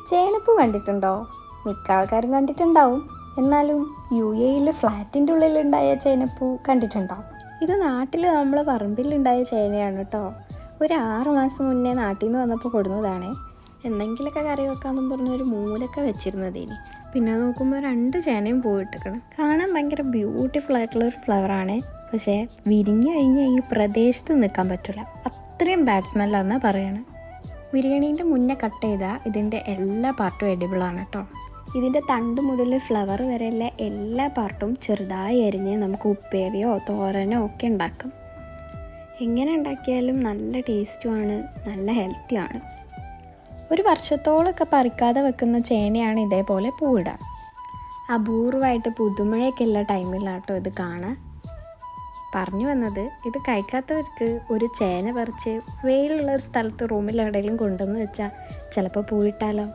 ചേനപ്പൂ കണ്ടിട്ടുണ്ടോ? മിക്ക ആൾക്കാരും കണ്ടിട്ടുണ്ടാവും. എന്നാലും UAE ഫ്ലാറ്റിൻ്റെ ഉള്ളിലുണ്ടായ ചേനപ്പൂ കണ്ടിട്ടുണ്ടോ? ഇത് നാട്ടിൽ നമ്മളെ പറമ്പിലുണ്ടായ ചേനയാണ് കേട്ടോ. ഒരു 6 മാസം മുന്നേ നാട്ടിൽ നിന്ന് വന്നപ്പോൾ കൊടുന്നതാണേ. എന്തെങ്കിലുമൊക്കെ കറി വെക്കാമെന്നും പറഞ്ഞ് ഒരു മൂലൊക്കെ വെച്ചിരുന്നതേനി. പിന്നെ നോക്കുമ്പോൾ 2 ചേനയും പോയിട്ടിക്കണം. കാണാൻ ഭയങ്കര ബ്യൂട്ടിഫുൾ ആയിട്ടുള്ളൊരു ഫ്ലവറാണ്. പക്ഷേ വിരിഞ്ഞു കഴിഞ്ഞാൽ ഈ പ്രദേശത്ത് നിൽക്കാൻ പറ്റില്ല, അത്രയും ബാഡ് സ്മെല്ലാണെന്നാണ് പറയണത്. ബിരിയാണീൻ്റെ മുന്നേ കട്ട് ചെയ്താൽ ഇതിൻ്റെ എല്ലാ പാർട്ടും എഡിബിളാണ് കേട്ടോ. ഇതിൻ്റെ തണ്ട് മുതൽ ഫ്ലവർ വരെയുള്ള എല്ലാ പാർട്ടും ചെറുതായി അരിഞ്ഞ് നമുക്ക് ഉപ്പേരിയോ തോരനോ ഒക്കെ ഉണ്ടാക്കും. എങ്ങനെ ഉണ്ടാക്കിയാലും നല്ല ടേസ്റ്റുമാണ്, നല്ല ഹെൽത്തിയാണ്. ഒരു വർഷത്തോളമൊക്കെ പറിക്കാതെ വെക്കുന്ന ചേനയാണ് ഇതേപോലെ പൂവിടുക. അപൂർവമായിട്ട് പുതുമഴയൊക്കെ ഉള്ള ടൈമിലാട്ടോ ഇത് കാണാൻ. പറഞ്ഞു വന്നത്, ഇത് കഴിക്കാത്തവർക്ക് ഒരു ചേന പറിച്ച് വെയിലുള്ള ഒരു സ്ഥലത്ത് റൂമിൽ എവിടെയെങ്കിലും കൊണ്ടുവന്ന് വെച്ചാൽ ചിലപ്പോൾ പൂവിട്ടാലോ.